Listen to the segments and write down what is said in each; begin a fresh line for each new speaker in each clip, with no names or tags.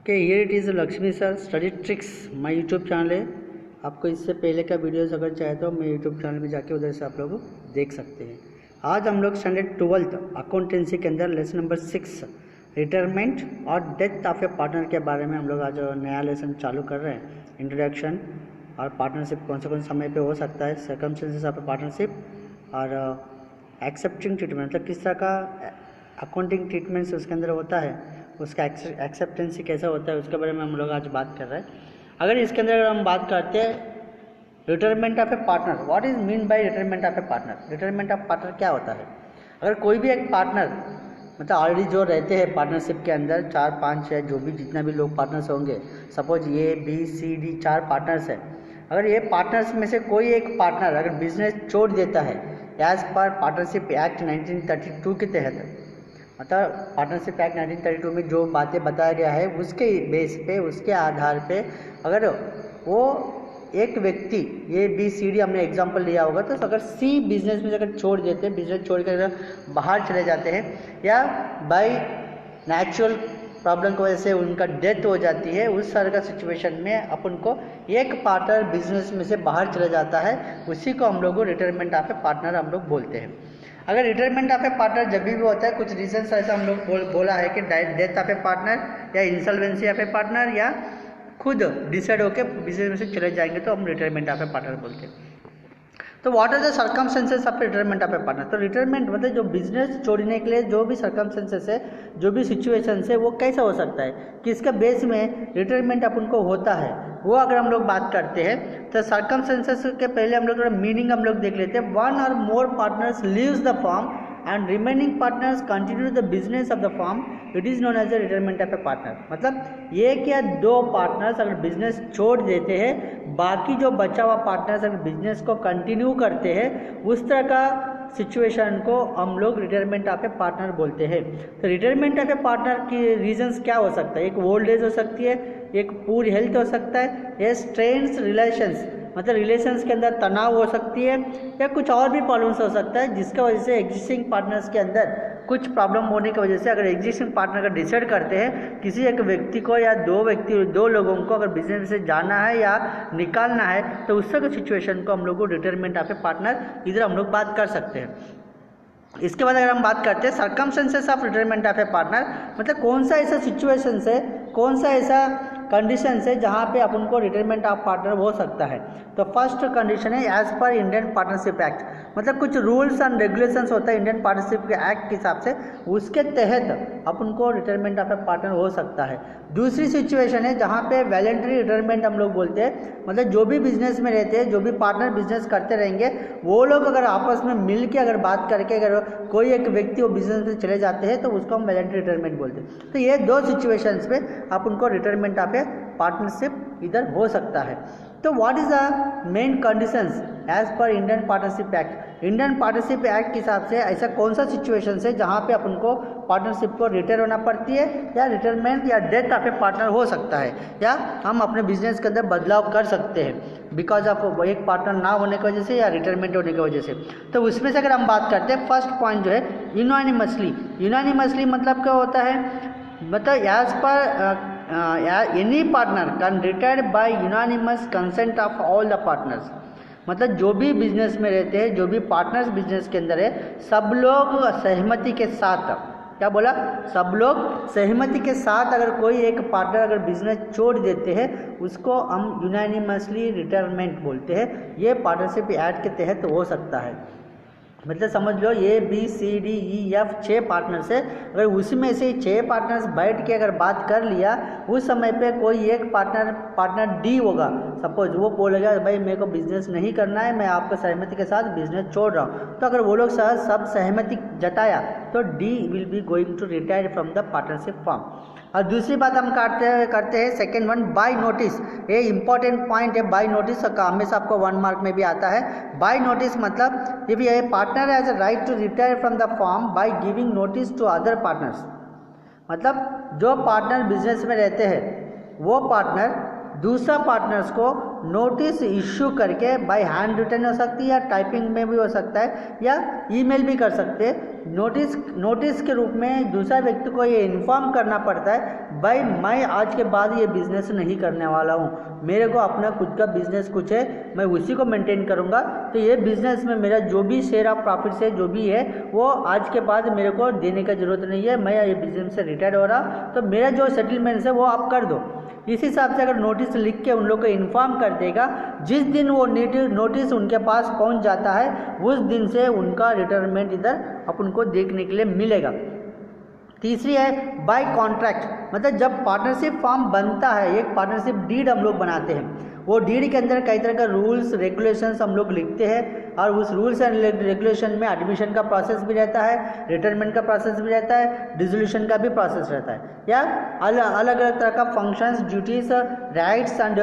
Okay, here it is Lakshmi sir study tricks my YouTube channel है। आपको इससे पहले का वीडियोस अगर चाहे तो मेरे यूट्यूब चैनल में जाके उधर से आप लोग देख सकते हैं। आज हम लोग स्टैंडर्ड 12th अकाउंटेंसी के अंदर लेसन नंबर 6 रिटायरमेंट और डेथ ऑफ ए पार्टनर के बारे में हम लोग आज नया लेसन चालू कर रहे हैं। इंट्रोडक्शन और पार्टनरशिप कौन से समय पे हो सकता है, सर्कमस्टेंसेस ऑफ ए पार्टनरशिप और एक्सेप्टिंग ट्रीटमेंट, मतलब किस तरह का अकाउंटिंग ट्रीटमेंट्स उसके अंदर होता है, उसका एक्सेप्टेंसी कैसा होता है, उसके बारे में हम लोग आज बात कर रहे हैं। अगर इसके अंदर हम बात करते हैं retirement of a partner, what is mean by retirement of a partner. Retirement of partner क्या होता है? अगर कोई भी एक पार्टनर मतलब ऑलरेडी जो रहते हैं पार्टनरशिप के अंदर 4, 5 या जो भी जितना भी लोग पार्टनर्स होंगे, suppose A B C D 4 partners हैं। अगर ये पार्टनर्स में से कोई एक पार्टनर अगर बिजनेस छोड़ देता है एज पर पार्टनरशिप एक्ट 1932 के तहत, मतलब पार्टनरशिप एक्ट 1932 में जो बातें बताया गया है उसके बेस पे, उसके आधार पे अगर वो एक व्यक्ति ए बी सी डी हमने एग्जांपल लिया होगा, तो अगर सी बिजनेस में अगर छोड़ देते हैं, बिजनेस छोड़ कर अगर बाहर चले जाते हैं या बाय नेचुरल प्रॉब्लम की वजह से उनका डेथ हो जाती है, उस तरह का सिचुएशन में अपन को एक पार्टनर बिजनेस में से बाहर चला जाता है, उसी को हम लोग रिटायरमेंट ऑफ ए पार्टनर हम लोग बोलते हैं। अगर रिटायरमेंट ऑफ ए पार्टनर जब भी होता है, कुछ रीजंस ऐसा हम लोग बोला है कि डेथ ऑफ ए पार्टनर या इंसॉल्वेंसी ऑफ ए पार्टनर या खुद डिसाइड होकर बिजनेस में से चले जाएंगे तो हम रिटायरमेंट ऑफ ए पार्टनर बोलते हैं। तो what are the circumstances of retirement of a partner. तो रिटायरमेंट मतलब जो बिजनेस छोड़ने के लिए जो भी सर्कमस्टेंसेस है, जो भी सिचुएशन है, वो कैसा हो सकता है, किसके बेस में रिटायरमेंट अपन को होता है, वो अगर हम लोग बात करते हैं तो सर्कमस्टेंसेस के पहले हम लोग थोड़ा मीनिंग हम लोग देख लेते हैं। 1 or more partners leaves the firm and remaining partners continue the business of the firm, it is known as a retirement of a partner. मतलब एक या 2 पार्टनर्स अगर बिजनेस छोड़ देते हैं, बाकी जो बचा हुआ पार्टनर्स अगर बिजनेस को कंटिन्यू करते हैं, उस तरह का सिचुएशन को हम लोग रिटायरमेंट ऑफ ए पार्टनर बोलते हैं। तो रिटायरमेंट ऑफ ए पार्टनर की रीजंस क्या हो सकता है? एक ओल्ड एज हो सकती है, एक पूर हेल्थ हो सकता है, या स्ट्रेन्स रिलेशंस मतलब रिलेशंस के अंदर तनाव हो सकती है, या कुछ और भी प्रॉब्लम्स हो सकता है जिसका वजह से एग्जिस्टिंग पार्टनर्स के अंदर कुछ प्रॉब्लम होने की वजह से अगर एग्जिस्टिंग पार्टनर का डिसाइड करते हैं किसी एक व्यक्ति को या 2 लोगों को अगर बिजनेस से जाना है या निकालना है, तो उस तरह की सिचुएशन को हम लोग को रिटायरमेंट ऑफ ए पार्टनर इधर हम लोग बात कर सकते हैं। इसके बाद अगर हम बात करते हैं circumstances of retirement of a partner, मतलब कौन सा ऐसा सिचुएशन है, कौन सा ऐसा कंडीशन है जहाँ पे अपन को रिटायरमेंट ऑफ पार्टनर हो सकता है। तो फर्स्ट कंडीशन है as per Indian partnership act, मतलब कुछ रूल्स एंड रेगुलेशंस होता है इंडियन पार्टनरशिप के एक्ट के हिसाब से, उसके तहत अपन को रिटायरमेंट ऑफ ए पार्टनर हो सकता है। दूसरी सिचुएशन है जहाँ पे वॉलंटरी रिटायरमेंट हम लोग बोलते हैं, मतलब जो भी बिजनेस में रहते हैं, जो भी पार्टनर बिजनेस करते रहेंगे, वो लोग अगर आपस में मिल के अगर बात करके अगर कोई एक व्यक्ति वो बिजनेस में चले जाते हैं तो उसको हम वॉलंटरी रिटायरमेंट बोलते हैं। तो ये 2 सिचुएशंस पे आप उनको रिटायरमेंट ऑफ ए पार्टनरशिप इधर हो सकता है। तो what is the main conditions as per Indian partnership act. Indian partnership act के हिसाब से ऐसा कौन सा सिचुएशन है जहाँ पे अपन को पार्टनरशिप को रिटायर होना पड़ती है, या रिटायरमेंट या डेथ ऑफ ए पार्टनर हो सकता है, या हम अपने बिजनेस के अंदर बदलाव कर सकते हैं बिकॉज ऑफ एक पार्टनर ना होने की वजह से या रिटायरमेंट होने की वजह से। तो उसमें से अगर हम बात करते हैं, फर्स्ट पॉइंट जो है यूनानिमसली मतलब क्या होता है, मतलब as per any partner can retire by unanimous consent of all the partners, मतलब जो भी बिजनेस में रहते हैं, जो भी पार्टनर्स बिजनेस के अंदर है, सब लोग सहमति के साथ, क्या बोला, सब लोग सहमति के साथ अगर कोई एक पार्टनर अगर बिजनेस छोड़ देते हैं, उसको हम यूनानिमसली रिटायरमेंट बोलते हैं। ये पार्टनरशिप एक्ट के तहत हो सकता है। मतलब समझ लो A B C D E F 6 partners है, अगर उसमें से 6 पार्टनर्स बैठ के अगर बात कर लिया, उस समय पे कोई एक पार्टनर डी होगा, सपोज वो बोलेगा भाई मेरे को बिजनेस नहीं करना है, मैं आपका सहमति के साथ बिजनेस छोड़ रहा हूँ, तो अगर वो लोग सब सहमति जताया तो they will be going to retire from the partnership firm. और दूसरी बात हम करते हैं सेकेंड वन, बाय नोटिस। ये इंपॉर्टेंट पॉइंट है, बाय नोटिस हमेशा आपको 1 मार्क में भी आता है। बाय नोटिस मतलब if a partner has a right to retire from the firm by giving notice to other partners, मतलब जो पार्टनर बिजनेस में रहते हैं वो पार्टनर दूसरा पार्टनर्स को नोटिस इश्यू करके बाय हैंड रिटन हो सकती है या टाइपिंग में भी हो सकता है या ईमेल भी कर सकते हैं। नोटिस के रूप में दूसरा व्यक्ति को ये इन्फॉर्म करना पड़ता है, भाई मैं आज के बाद ये बिज़नेस नहीं करने वाला हूँ, मेरे को अपना खुद का बिज़नेस कुछ है, मैं उसी को मेंटेन करूँगा। तो ये बिज़नेस में मेरा जो भी शेयर ऑफ प्रॉफिट से जो भी है वो आज के बाद मेरे को देने का ज़रूरत नहीं है, मैं ये बिज़नेस से रिटायर्ड हो रहा, तो मेरा जो सेटलमेंट्स है वो आप कर दो। इस हिसाब से अगर नोटिस लिख के उन लोग को इन्फॉर्म कर देगा, जिस दिन वो नोटिस उनके पास पहुंच जाता है उस दिन से उनका रिटायरमेंट इधर अपन को देखने के लिए मिलेगा। तीसरी है बाय कॉन्ट्रैक्ट, मतलब जब पार्टनरशिप फॉर्म बनता है, एक पार्टनरशिप डीड हम लोग बनाते हैं, वो डीड के अंदर कई तरह का रूल्स रेगुलेशंस हम लोग लिखते हैं और उस रूल्स एंड रेगुलेशन में एडमिशन का प्रोसेस भी रहता है, रिटायरमेंट का प्रोसेस भी रहता है, डिसोल्यूशन का भी प्रोसेस रहता है, या अलग अलग तरह का फंक्शंस, ड्यूटीज, राइट्स एंड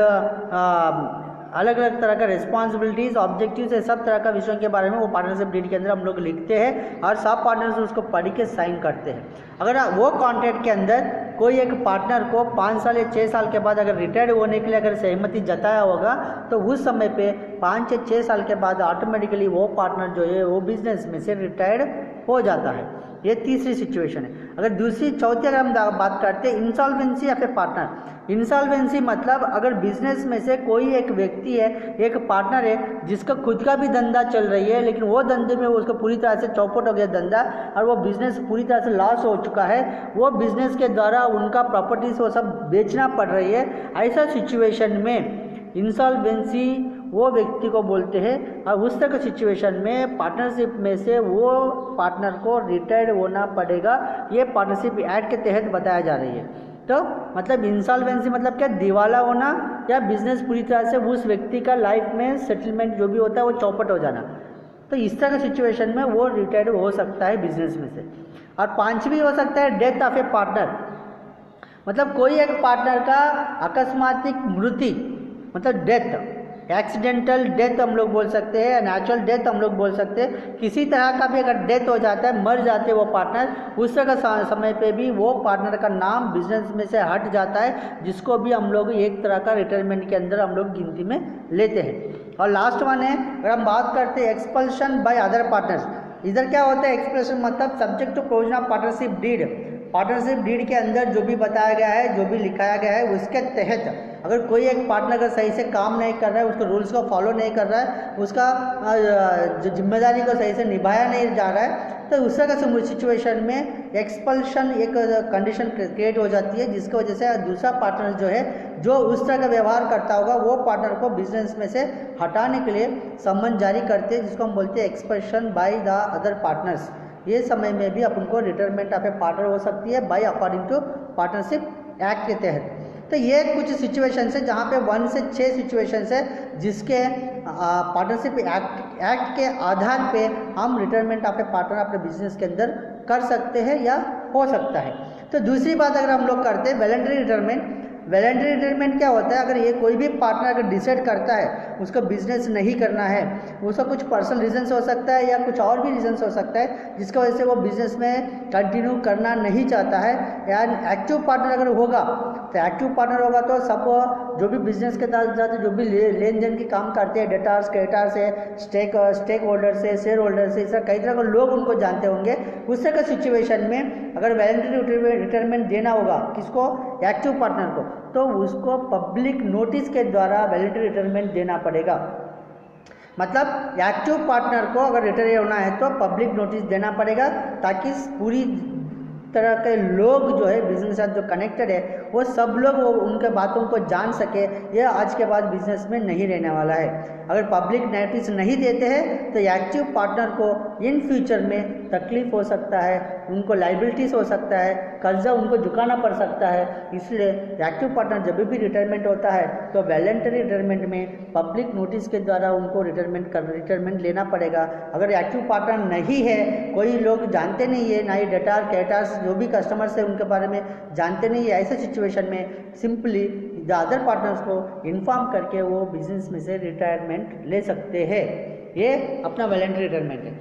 अलग अलग तरह का रिस्पॉन्सिबिलिटीज, ऑब्जेक्टिव्स, ये सब तरह का विषयों के बारे में वो पार्टनरशिप डीड के अंदर हम लोग लिखते हैं और सब पार्टनर्स उसको पढ़ के साइन करते हैं। अगर वो कॉन्ट्रैक्ट के अंदर कोई एक पार्टनर को 5 साल या 6 साल के बाद अगर रिटायर्ड होने के लिए अगर सहमति जताया होगा तो उस समय पे 5 या 6 साल के बाद ऑटोमेटिकली वो पार्टनर जो है वो बिजनेस में से रिटायर्ड हो जाता है। ये तीसरी सिचुएशन है। अगर चौथी अगर हम बात करते हैं इंसॉल्वेंसी या फिर पार्टनर। इंसॉल्वेंसी मतलब अगर बिजनेस में से कोई एक व्यक्ति है, एक पार्टनर है जिसका खुद का भी धंधा चल रही है, लेकिन वो धंधे में उसको पूरी तरह से चौपट हो गया धंधा और वो बिजनेस पूरी तरह से लॉस हो चुका है, वो बिजनेस के द्वारा उनका प्रॉपर्टीज वो सब बेचना पड़ रही है, ऐसा सिचुएशन में इंसॉल्वेंसी वो व्यक्ति को बोलते हैं। और उस तरह के सिचुएशन में पार्टनरशिप में से वो पार्टनर को रिटायर्ड होना पड़ेगा, ये पार्टनरशिप एक्ट के तहत बताया जा रही है। तो मतलब इंसॉल्वेंसी मतलब क्या, दिवाला होना या बिजनेस पूरी तरह से उस व्यक्ति का लाइफ में सेटलमेंट जो भी होता है वो चौपट हो जाना। तो इस तरह के सिचुएशन में वो रिटायर्ड हो सकता है बिजनेस में से। और पांचवी हो सकता है डेथ ऑफ ए पार्टनर, मतलब कोई एक पार्टनर का अकस्मातिक मृत्यु, मतलब डेथ, एक्सीडेंटल डेथ हम लोग बोल सकते हैं, नेचुरल डेथ हम लोग बोल सकते हैं। किसी तरह का भी अगर डेथ हो जाता है, मर जाते हैं वो पार्टनर, उस तरह का समय पे भी वो पार्टनर का नाम बिजनेस में से हट जाता है, जिसको भी हम लोग एक तरह का रिटायरमेंट के अंदर हम लोग गिनती में लेते हैं। और लास्ट वन है, अगर हम बात करते हैं एक्सपल्शन बाय अदर पार्टनर्स। इधर क्या होता है एक्सप्रेशन, मतलब subject to provision of partnership deed. Partnership deed के अंदर जो भी बताया गया है, जो भी लिखाया गया है, उसके तहत अगर कोई एक पार्टनर अगर सही से काम नहीं कर रहा है, उसको रूल्स को फॉलो नहीं कर रहा है, उसका जो जिम्मेदारी को सही से निभाया नहीं जा रहा है, तो उस तरह का सिचुएशन में एक्सपल्शन एक कंडीशन क्रिएट हो जाती है, जिसकी वजह से दूसरा पार्टनर जो है जो उस तरह का व्यवहार करता होगा वो पार्टनर को बिजनेस में से हटाने के लिए सम्मन जारी करते हैं, जिसको हम बोलते हैं expulsion by the other partners. ये समय में भी अपन को रिटायरमेंट ऑफ ए पार्टनर हो सकती है by according to partnership act के तहत। तो ये कुछ सिचुएशंस है जहाँ पे 1 से 6 सिचुएशंस है जिसके पार्टनरशिप एक्ट के आधार पे हम रिटायरमेंट ऑफ ए पार्टनर अपने बिजनेस के अंदर कर सकते हैं या हो सकता है। तो दूसरी बात अगर हम लोग करते हैं वॉलंटरी रिटायरमेंट। वॉलंटरी रिटायरमेंट क्या होता है, अगर ये कोई भी पार्टनर अगर डिसाइड करता है उसको बिजनेस नहीं करना है, उसका कुछ पर्सनल रीजंस हो सकता है या कुछ और भी रीजंस हो सकता है जिसकी वजह से वो बिजनेस में कंटिन्यू करना नहीं चाहता है, या एक्टिव पार्टनर अगर होगा तो एक्टिव पार्टनर होगा तो सब जो भी बिजनेस के साथ जो भी लेन देन की काम करते हैं, डेटार्स, क्रेडिटर्स है, स्टेक होल्डर से, शेयर होल्डर से, इस तरह कई तरह के लोग उनको जानते होंगे। उस तरह के सिचुएशन में अगर वॉलंटरी रिटायरमेंट देना होगा किसको, एक्टिव पार्टनर को, तो उसको पब्लिक नोटिस के द्वारा वॉलंटरी रिटायरमेंट देना पड़ेगा। मतलब एक्टिव पार्टनर को अगर रिटायर होना है तो पब्लिक नोटिस देना पड़ेगा, ताकि पूरी तरह के लोग जो है बिजनेस के साथ जो कनेक्टेड है वो सब लोग वो उनके बातों को जान सके, ये आज के बाद बिजनेस में नहीं रहने वाला है। अगर पब्लिक नोटिस नहीं देते हैं तो एक्टिव पार्टनर को इन फ्यूचर में तकलीफ हो सकता है, उनको लाइबिलिटीज हो सकता है, कर्जा उनको चुकाना पड़ सकता है। इसलिए एक्टिव पार्टनर जब भी रिटायरमेंट होता है तो वॉलंटरी रिटायरमेंट में पब्लिक नोटिस के द्वारा उनको रिटायरमेंट लेना पड़ेगा। अगर एक्टिव पार्टनर नहीं है, कोई लोग जानते नहीं है, ना ही डेटार कैटार्स जो भी कस्टमर्स है उनके बारे में जानते नहीं है, ऐसे सिचुएशन में सिंपली द अदर पार्टनर्स को इन्फॉर्म करके वो बिजनेस में से रिटायरमेंट ले सकते हैं। ये अपना वॉलंटरी रिटायरमेंट है।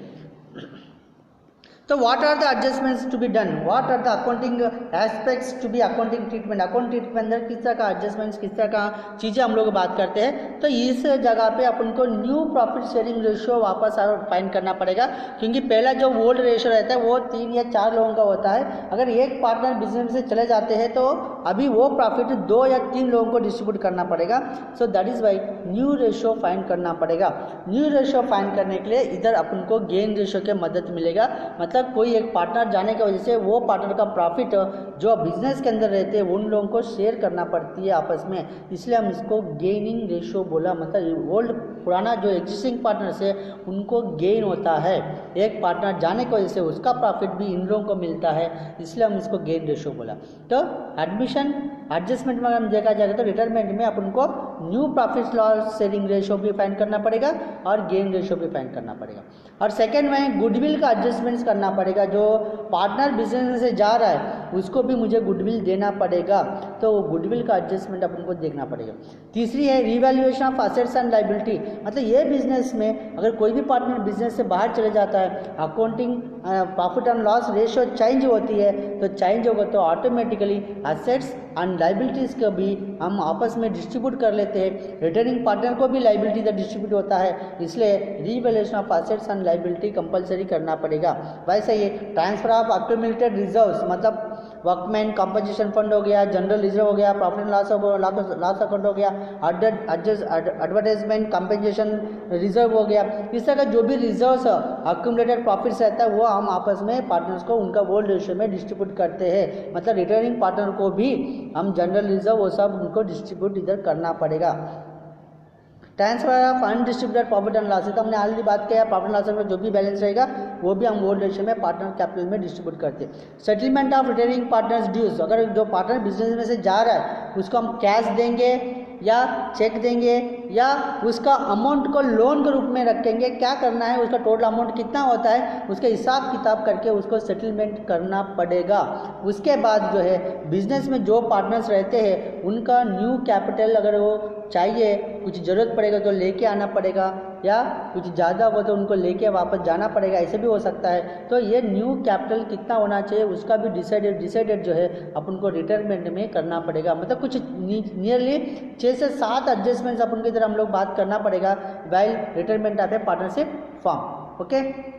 तो what are the adjustments to be done, what are the accounting aspects to be accounting treatment, account treatment के अंदर किस तरह का एडजस्टमेंट्स, किस तरह का चीज़ें हम लोग बात करते हैं। तो इस जगह पे अपन को न्यू प्रॉफिट शेयरिंग रेशियो वापस फाइंड करना पड़ेगा, क्योंकि पहला जो ओल्ड रेशियो रहता है वो 3 या 4 लोगों का होता है। अगर एक पार्टनर बिजनेस से चले जाते हैं तो अभी वो प्रॉफिट 2 या 3 लोगों को डिस्ट्रीब्यूट करना पड़ेगा। So that is why new ratio find करना पड़ेगा। न्यू रेशियो फाइंड करने के लिए इधर अपन को गेन रेशियो की मदद मिलेगा, मतलब कोई एक पार्टनर जाने की वजह से वो पार्टनर का प्रॉफिट जो बिजनेस के अंदर रहते हैं उन लोगों को शेयर करना पड़ती है आपस में, इसलिए हम इसको गेनिंग रेशियो बोला। मतलब ओल्ड पुराना जो एग्जिस्टिंग पार्टनर्स है उनको गेन होता है, एक पार्टनर जाने की वजह से उसका प्रॉफिट भी इन लोगों को मिलता है, इसलिए हम इसको गेन रेशियो बोला। तो एडमिशन एडजस्टमेंट में हम देखा जाएगा तो रिटायरमेंट में अपन को new profit loss sharing ratio भी फाइंड करना पड़ेगा और गेन रेशियो भी फाइंड करना पड़ेगा। और सेकेंड में गुडविल का एडजस्टमेंट्स करना पड़ेगा, जो पार्टनर बिजनेस से जा रहा है उसको भी मुझे गुडविल देना पड़ेगा, तो गुडविल का एडजस्टमेंट अपन को देखना पड़ेगा। तीसरी है revaluation of assets and liability, मतलब ये बिजनेस में अगर कोई भी पार्टनर बिजनेस से बाहर चले जाता है, accounting profit and loss ratio change होती है, तो चेंज होगा तो ऑटोमेटिकली असेट्स एंड लायबिलिटीज़ को भी हम आपस में डिस्ट्रीब्यूट कर लेते हैं, रिटर्निंग पार्टनर को भी लायबिलिटी डिस्ट्रीब्यूट होता है, इसलिए revaluation of assets and liability compulsory करना पड़ेगा। वैसे ये ट्रांसफर ऑफ अक्यूमुलेटेड रिजर्व्स, मतलब वर्कमैन कंपनसेशन फंड हो गया, जनरल रिजर्व हो गया, प्रॉफिट एंड लॉस अकाउंट हो गया, एडवर्टाइजमेंट कंपनसेशन रिजर्व हो गया, इस तरह का जो भी रिजर्व्स अक्यूमुलेटेड प्रॉफिट्स रहता है वो हम आपस में पार्टनर्स को उनका ओल्ड रेशियो में डिस्ट्रीब्यूट करते हैं। मतलब रिटर्निंग पार्टनर को भी हम जनरल रिजर्व वो सब उनको डिस्ट्रीब्यूट इधर करना पड़ेगा। Transfer of undistributed profit and losses, तो हमने ऑलरेडी बात किया, प्रॉफिट एंड लॉसेस में जो भी बैलेंस रहेगा वो भी हम ओल्ड रेशियो में पार्टनर कैपिटल में डिस्ट्रीब्यूट करते हैं। Settlement of retaining partners dues, अगर जो पार्टनर बिजनेस में से जा रहा है उसको हम कैश देंगे या चेक देंगे या उसका अमाउंट को लोन के रूप में रखेंगे, क्या करना है, उसका टोटल अमाउंट कितना होता है उसका हिसाब किताब करके उसको सेटलमेंट करना पड़ेगा। उसके बाद जो है बिजनेस में जो पार्टनर्स रहते हैं उनका न्यू कैपिटल अगर वो चाहिए, कुछ ज़रूरत पड़ेगा तो लेके आना पड़ेगा, या कुछ ज़्यादा हो तो उनको लेके वापस जाना पड़ेगा, ऐसे भी हो सकता है। तो ये न्यू कैपिटल कितना होना चाहिए उसका भी डिसाइडेड जो है अपन को रिटायरमेंट में करना पड़ेगा। मतलब कुछ नियरली 6 से 7 एडजस्टमेंट्स अपन की तरह हम लोग बात करना पड़ेगा while retirement of A partnership form. Okay.